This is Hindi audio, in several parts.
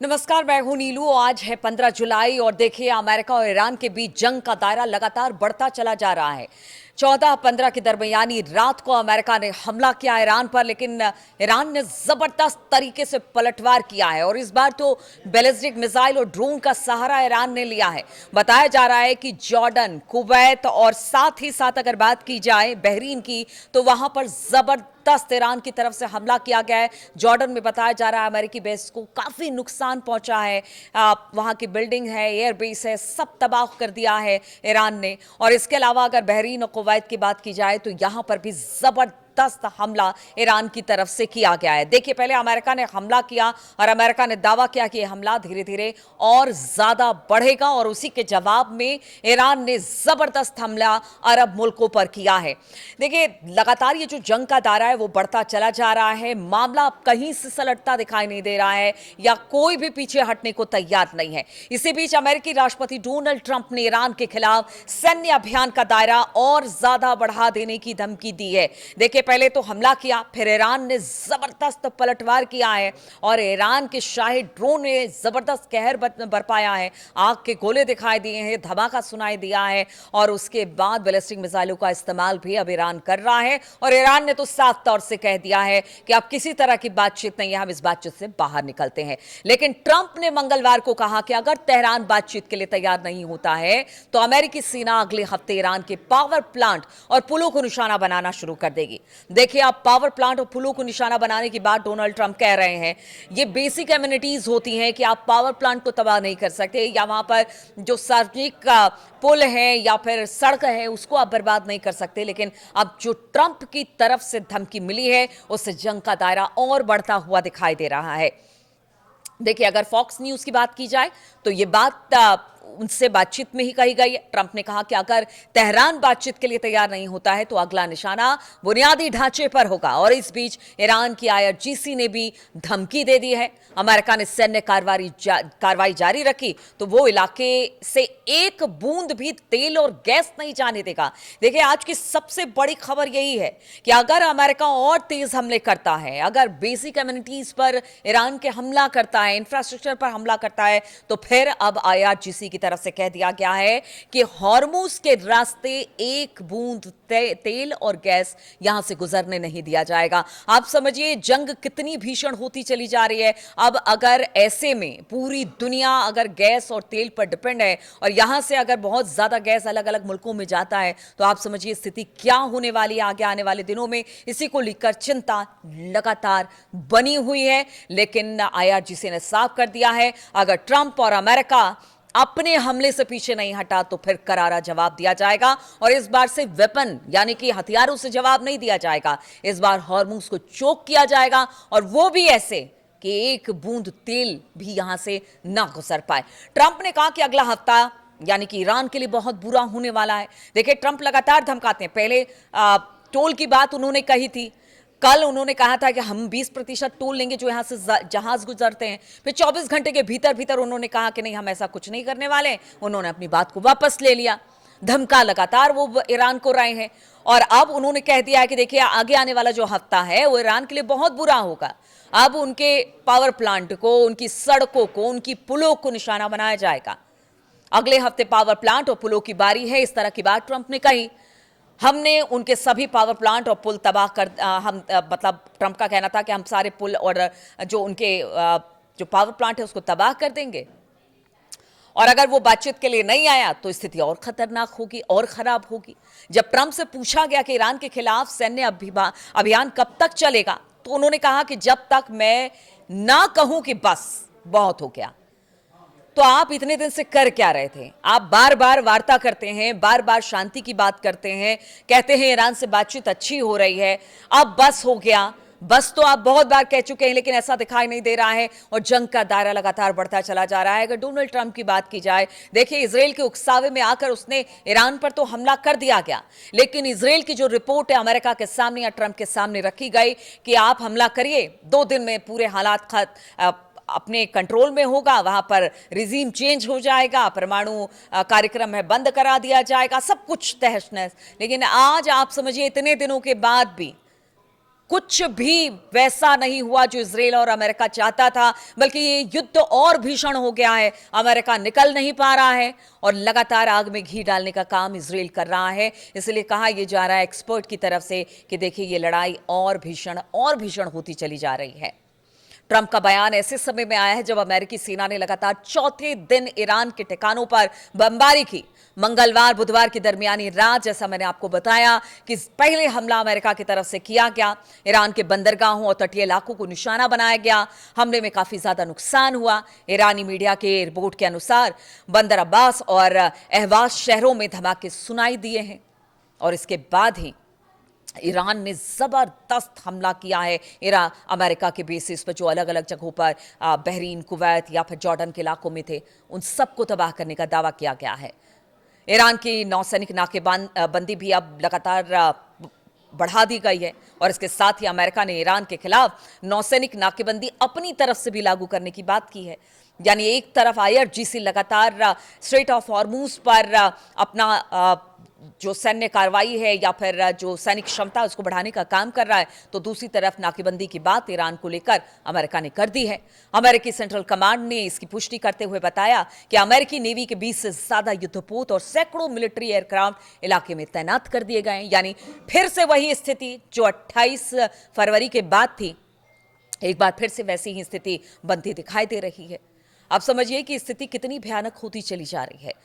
नमस्कार, मैं हूं नीलू। आज है 15 जुलाई और देखिए अमेरिका और ईरान के बीच जंग का दायरा लगातार बढ़ता चला जा रहा है। 14-15 की दरमियानी रात को अमेरिका ने हमला किया ईरान पर, लेकिन ईरान ने जबरदस्त तरीके से पलटवार किया है और इस बार तो बैलिस्टिक मिसाइल और ड्रोन का सहारा ईरान ने लिया है। बताया जा रहा है कि जॉर्डन, कुवैत और साथ ही साथ अगर बात की जाए बहरीन की, तो वहां पर जबरदस्त ईरान की तरफ से हमला किया गया है। जॉर्डन में बताया जा रहा है अमेरिकी बेस को काफी नुकसान पहुंचा है। वहां की बिल्डिंग है, एयरबेस है, सब तबाह कर दिया है ईरान ने। और इसके अलावा अगर बहरीन और कुवैत की बात की जाए तो यहां पर भी जबरदस्त हमला ईरान की तरफ से किया गया है। देखिए, पहले अमेरिका ने हमला किया और अमेरिका ने दावा किया कि यह हमला धीरे धीरे और ज्यादा बढ़ेगा और उसी के जवाब में ईरान ने जबरदस्त हमला अरब मुल्कों पर किया है। देखिए, लगातार ये जो जंग का दायरा है वो बढ़ता चला जा रहा है। मामला अब कहीं से सलटता दिखाई नहीं दे रहा है या कोई भी पीछे हटने को तैयार नहीं है। इसी बीच अमेरिकी राष्ट्रपति डोनाल्ड ट्रंप ने ईरान के खिलाफ सैन्य अभियान का दायरा और ज्यादा बढ़ा देने की धमकी दी है। देखिए, पहले तो हमला किया, फिर ईरान ने जबरदस्त पलटवार किया है और ईरान के शाही ड्रोन ने जबरदस्त कहर बरपाया है। आग के गोले दिखाई दिए हैं, धमाका सुनाई दिया है और उसके बाद बैलिस्टिक मिसाइलों का इस्तेमाल भी अब ईरान कर रहा है। और ईरान ने तो साफ तौर से कह दिया है कि अब किसी तरह की बातचीत नहीं है, हम इस बातचीत से बाहर निकलते हैं। लेकिन ट्रंप ने मंगलवार को कहा कि अगर तेहरान बातचीत के लिए तैयार नहीं होता है तो अमेरिकी सेना अगले हफ्ते ईरान के पावर प्लांट और पुलों को निशाना बनाना शुरू कर देगी। देखिए, आप पावर प्लांट और पुलों को निशाना बनाने की बात डोनाल्ड ट्रंप कह रहे हैं। ये बेसिक एमिनिटीज होती हैं कि आप पावर प्लांट को तबाह नहीं कर सकते या वहां पर जो सार्वजनिक पुल है या फिर सड़क है उसको आप बर्बाद नहीं कर सकते। लेकिन अब जो ट्रंप की तरफ से धमकी मिली है उससे जंग का दायरा और बढ़ता हुआ दिखाई दे रहा है। देखिए, अगर फॉक्स न्यूज की बात की जाए तो ये बात उनसे बातचीत में ही कही गई है। ट्रंप ने कहा कि अगर तेहरान बातचीत के लिए तैयार नहीं होता है तो अगला निशाना बुनियादी ढांचे पर होगा। और इस बीच ईरान की आईआरजीसी ने भी धमकी दे दी है। अमेरिका ने सैन्य कार्रवाई जारी रखी तो वो इलाके से एक बूंद भी तेल और गैस नहीं जाने देगा। देखिए, आज की सबसे बड़ी खबर यही है कि अगर अमेरिका और तेज हमले करता है, अगर बेसिक कम्युनिटीज पर ईरान के हमला करता है, इंफ्रास्ट्रक्चर पर हमला करता है, तो फिर अब आईआरजीसी की तरफ से कह दिया गया है कि हॉर्मुज के रास्ते एक बूंद तेल और गैस यहां से गुजरने नहीं दिया जाएगा। आप समझिए जंग कितनी भीषण होती चली जा रही है। अब अगर ऐसे में पूरी दुनिया अगर गैस और तेल पर डिपेंड है और यहां से अगर बहुत ज्यादा गैस अलग अलग मुल्कों में जाता है तो आप समझिए स्थिति क्या होने वाली है आगे आने वाले दिनों में। इसी को लेकर चिंता लगातार बनी हुई है। लेकिन आईआरजीसी ने साफ कर दिया है अगर ट्रंप और अमेरिका अपने हमले से पीछे नहीं हटा तो फिर करारा जवाब दिया जाएगा। और इस बार से वेपन यानी कि हथियारों से जवाब नहीं दिया जाएगा, इस बार हॉर्मुज को चोक किया जाएगा और वो भी ऐसे कि एक बूंद तेल भी यहां से ना गुजर पाए। ट्रंप ने कहा कि अगला हफ्ता यानी कि ईरान के लिए बहुत बुरा होने वाला है। देखिए, ट्रंप लगातार धमकाते हैं। पहले टोल की बात उन्होंने कही थी, कल उन्होंने कहा था कि हम 20% टोल लेंगे जो यहां से जहाज गुजरते हैं। फिर 24 घंटे के भीतर भीतर उन्होंने कहा कि नहीं, हम ऐसा कुछ नहीं करने वाले। उन्होंने अपनी बात को वापस ले लिया। धमका लगातार वो ईरान को रहे हैं और अब उन्होंने कह दिया है कि देखिए, आगे आने वाला जो हफ्ता है वो ईरान के लिए बहुत बुरा होगा। अब उनके पावर प्लांट को, उनकी सड़कों को, उनकी पुलों को निशाना बनाया जाएगा। अगले हफ्ते पावर प्लांट और पुलों की बारी है, इस तरह की बात ट्रंप ने कही। हमने उनके सभी पावर प्लांट और पुल तबाह कर मतलब ट्रंप का कहना था कि हम सारे पुल और जो उनके जो पावर प्लांट है उसको तबाह कर देंगे। और अगर वो बातचीत के लिए नहीं आया तो स्थिति और खतरनाक होगी और खराब होगी। जब ट्रंप से पूछा गया कि ईरान के खिलाफ सैन्य अभियान कब तक चलेगा तो उन्होंने कहा कि जब तक मैं ना कहूं कि बस बहुत हो गया। तो आप इतने दिन से कर क्या रहे थे? आप बार बार वार्ता करते हैं, बार बार शांति की बात करते हैं, कहते हैं ईरान से बातचीत अच्छी हो रही है, अब बस हो गया। बस तो आप बहुत बार कह चुके हैं लेकिन ऐसा दिखाई नहीं दे रहा है और जंग का दायरा लगातार बढ़ता चला जा रहा है। अगर डोनाल्ड ट्रंप की बात की जाए, देखिए, इजराइल के उकसावे में आकर उसने ईरान पर तो हमला कर दिया गया, लेकिन इजराइल की जो रिपोर्ट है अमेरिका के सामने या ट्रंप के सामने रखी गई कि आप हमला करिए, 2 दिन में पूरे हालात अपने कंट्रोल में होगा, वहां पर रिजीम चेंज हो जाएगा, परमाणु कार्यक्रम है बंद करा दिया जाएगा, सब कुछ तहस नहस। लेकिन आज आप समझिए इतने दिनों के बाद भी कुछ भी वैसा नहीं हुआ जो इजराइल और अमेरिका चाहता था, बल्कि ये युद्ध और भीषण हो गया है। अमेरिका निकल नहीं पा रहा है और लगातार आग में घी डालने का काम इजराइल कर रहा है। इसलिए कहा यह जा रहा है एक्सपर्ट की तरफ से कि देखिए ये लड़ाई और भीषण होती चली जा रही है। ट्रंप का बयान ऐसे समय में आया है जब अमेरिकी सेना ने लगातार चौथे दिन ईरान के ठिकानों पर बमबारी की। मंगलवार बुधवार की दरमियानी रात, जैसा मैंने आपको बताया कि पहले हमला अमेरिका की तरफ से किया गया। ईरान के बंदरगाहों और तटीय इलाकों को निशाना बनाया गया। हमले में काफी ज्यादा नुकसान हुआ। ईरानी मीडिया के रिपोर्ट के अनुसार बंदर अब्बास और अहवाज शहरों में धमाके सुनाई दिए हैं और इसके बाद ही ईरान ने जबरदस्त हमला किया है अमेरिका के बेसिस पर जो अलग अलग जगहों पर बहरीन, कुवैत या फिर जॉर्डन के इलाकों में थे, उन सबको तबाह करने का दावा किया गया है। ईरान की नौसैनिक नाकेबंदी भी अब लगातार बढ़ा दी गई है और इसके साथ ही अमेरिका ने ईरान के खिलाफ नौसैनिक नाकेबंदी अपनी तरफ से भी लागू करने की बात की है। यानी एक तरफ IRGC लगातार स्ट्रेट ऑफ हॉर्मूज पर अपना जो सैन्य कार्रवाई है या फिर जो सैनिक क्षमता उसको बढ़ाने का काम कर रहा है, तो दूसरी तरफ नाकेबंदी की बात ईरान को लेकर अमेरिका ने कर दी है। अमेरिकी सेंट्रल कमांड ने इसकी पुष्टि करते हुए बताया कि अमेरिकी नेवी के 20 से ज्यादा युद्धपोत और सैकड़ों मिलिट्री एयरक्राफ्ट इलाके में तैनात कर दिए गए हैं। यानी फिर से वही स्थिति जो 28 फरवरी के बाद थी, एक बार फिर से वैसी ही स्थिति बनती दिखाई दे रही है। आप समझिए कि स्थिति कितनी भयानक होती चली जा रही है।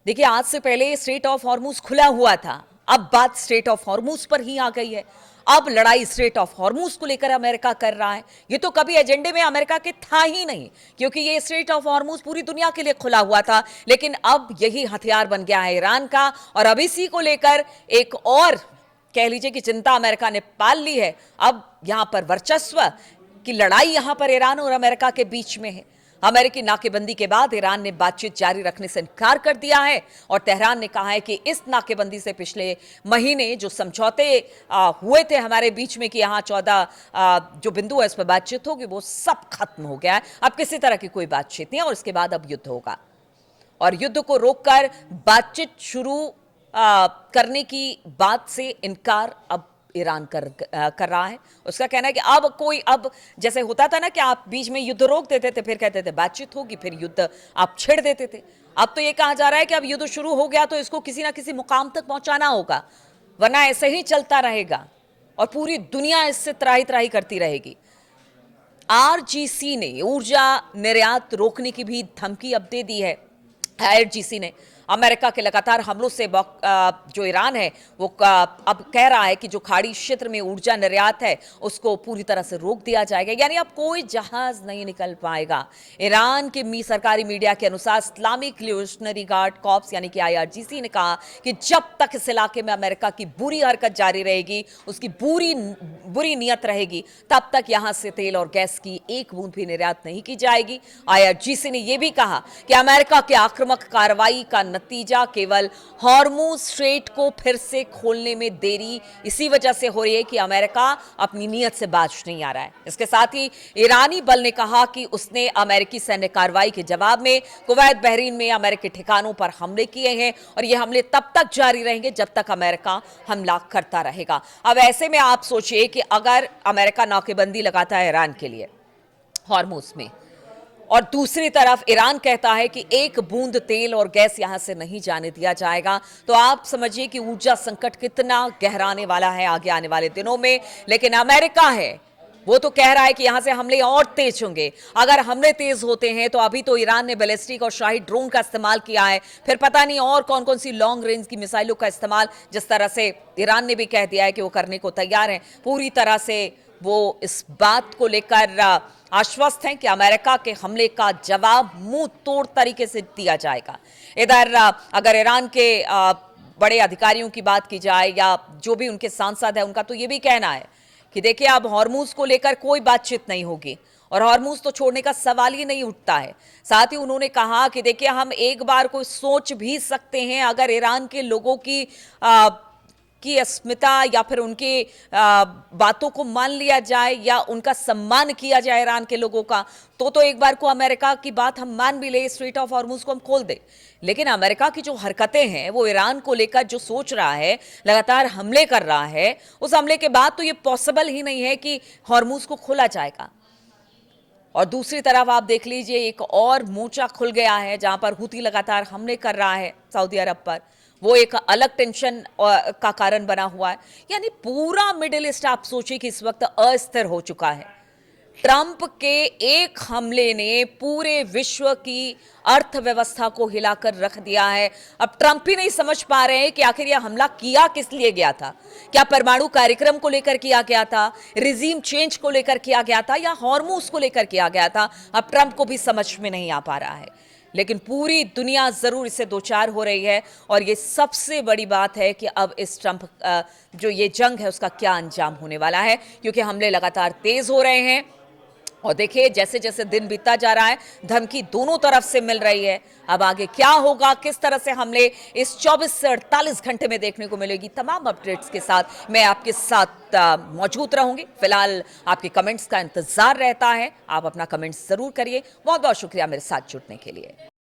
देखिए, आज से पहले स्ट्रेट ऑफ हॉर्मूज खुला हुआ था, अब बात स्ट्रेट ऑफ हॉर्मूज पर ही आ गई है। अब लड़ाई स्ट्रेट ऑफ हॉर्मूज को लेकर अमेरिका कर रहा है। ये तो कभी एजेंडे में अमेरिका के था ही नहीं, क्योंकि ये स्ट्रेट ऑफ हॉर्मूज पूरी दुनिया के लिए खुला हुआ था। लेकिन अब यही हथियार बन गया है ईरान का, और अब इसी को लेकर एक और कह लीजिए कि चिंता अमेरिका ने पाल ली है। अब यहां पर वर्चस्व की लड़ाई यहां पर ईरान और अमेरिका के बीच में है। अमेरिकी नाकेबंदी के बाद ईरान ने बातचीत जारी रखने से इनकार कर दिया है और तेहरान ने कहा है कि इस नाकेबंदी से पिछले महीने जो समझौते हुए थे हमारे बीच में कि यहाँ 14 जो बिंदु है इस पर बातचीत होगी, वो सब खत्म हो गया है। अब किसी तरह की कोई बातचीत नहीं है और इसके बाद अब युद्ध होगा। और युद्ध को रोककर बातचीत शुरू करने की बात से इनकार अब ईरान कर रहा है। उसका कहना है कि अब जैसे होता था ना कि आप बीच में युद्ध रोक देते थे, फिर कहते थे बातचीत होगी, फिर युद्ध आप छेड़ देते थे। अब तो ये कहा जा रहा है कि अब युद्ध शुरू हो गया तो इसको किसी ना किसी मुकाम तक पहुंचाना होगा, वरना ऐसे ही चलता रहेगा और पूरी दुनिया इससे त्राही त्राही करती रहेगी। IRGC ने ऊर्जा निर्यात रोकने की भी धमकी अब दे दी है। IRGC ने अमेरिका के लगातार हमलों से जो ईरान है वो अब कह रहा है कि जो खाड़ी क्षेत्र में ऊर्जा निर्यात है उसको पूरी तरह से रोक दिया जाएगा। यानी अब कोई जहाज नहीं निकल पाएगा। ईरान के सरकारी मीडिया के अनुसार इस्लामिक रिवोल्यूशनरी गार्ड कॉर्प्स यानी कि IRGC ने कहा कि जब तक इस इलाके में अमेरिका की बुरी हरकत जारी रहेगी, उसकी बुरी नीयत रहेगी, तब तक यहां से तेल और गैस की एक बूंद भी निर्यात नहीं की जाएगी। IRGC ने यह भी कहा कि अमेरिका की आक्रामक कार्रवाई का नतीजा केवल हॉर्मूज स्ट्रेट को फिर से खोलने में देरी इसी वजह से हो रही है कि अमेरिका अपनी नीयत से बाज नहीं आ रहा है। इसके साथ ही ईरानी बल ने कहा कि उसने अमेरिकी सैन्य कार्रवाई के जवाब में कुवैत, बहरीन में अमेरिकी ठिकानों पर हमले किए हैं और ये हमले तब तक जारी रहेंगे जब तक अमेरिका हमला करता रहेगा। अब ऐसे में आप सोचिए कि अगर अमेरिका नाकेबंदी लगाता है ईरान के लिए हॉर्मूज में, और दूसरी तरफ ईरान कहता है कि एक बूंद तेल और गैस यहां से नहीं जाने दिया जाएगा, तो आप समझिए कि ऊर्जा संकट कितना गहराने वाला है आगे आने वाले दिनों में। लेकिन अमेरिका है वो तो कह रहा है कि यहां से हमले और तेज होंगे। अगर हमले तेज होते हैं तो अभी तो ईरान ने बैलिस्टिक और शाही ड्रोन का इस्तेमाल किया है, फिर पता नहीं और कौन कौन सी लॉन्ग रेंज की मिसाइलों का इस्तेमाल, जिस तरह से ईरान ने भी कह दिया है कि वो करने को तैयार है। पूरी तरह से वो इस बात को लेकर आश्वस्त हैं कि अमेरिका के हमले का जवाब मुंह तोड़ तरीके से दिया जाएगा। इधर अगर ईरान के बड़े अधिकारियों की बात की जाए या जो भी उनके सांसद है, उनका तो ये भी कहना है कि देखिए अब हॉर्मूज को लेकर कोई बातचीत नहीं होगी और हॉर्मूज तो छोड़ने का सवाल ही नहीं उठता है। साथ ही उन्होंने कहा कि देखिए हम एक बार कोई सोच भी सकते हैं अगर ईरान के लोगों की की अस्मिता या फिर उनके बातों को मान लिया जाए या उनका सम्मान किया जाए ईरान के लोगों का, तो एक बार को अमेरिका की बात हम मान भी ले, स्ट्रेट ऑफ हॉर्मुज को हम खोल दे। लेकिन अमेरिका की जो हरकतें हैं, वो ईरान को लेकर जो सोच रहा है, लगातार हमले कर रहा है, उस हमले के बाद तो ये पॉसिबल ही नहीं है कि हॉर्मुज को खोला जाएगा। और दूसरी तरफ आप देख लीजिए, एक और मोर्चा खुल गया है जहां पर हुती लगातार हमले कर रहा है सऊदी अरब पर। वो एक अलग टेंशन का कारण बना हुआ है। यानी पूरा मिडिल ईस्ट आप सोचिए कि इस वक्त अस्थिर हो चुका है। ट्रंप के एक हमले ने पूरे विश्व की अर्थव्यवस्था को हिलाकर रख दिया है। अब ट्रंप ही नहीं समझ पा रहे हैं कि आखिर यह हमला किया किस लिए गया था। क्या परमाणु कार्यक्रम को लेकर किया गया था, रिजीम चेंज को लेकर किया गया था, या हॉर्मूज को लेकर किया गया था? अब ट्रंप को भी समझ में नहीं आ पा रहा है। लेकिन पूरी दुनिया जरूर इससे दो चार हो रही है। और ये सबसे बड़ी बात है कि अब इस ट्रंप जो ये जंग है उसका क्या अंजाम होने वाला है, क्योंकि हमले लगातार तेज हो रहे हैं। और देखिए, जैसे जैसे दिन बीतता जा रहा है, धमकी दोनों तरफ से मिल रही है। अब आगे क्या होगा, किस तरह से हमले इस 24 से 48 घंटे में देखने को मिलेगी, तमाम अपडेट्स के साथ मैं आपके साथ मौजूद रहूंगी। फिलहाल आपके कमेंट्स का इंतजार रहता है। आप अपना कमेंट्स जरूर करिए। बहुत बहुत शुक्रिया मेरे साथ जुड़ने के लिए।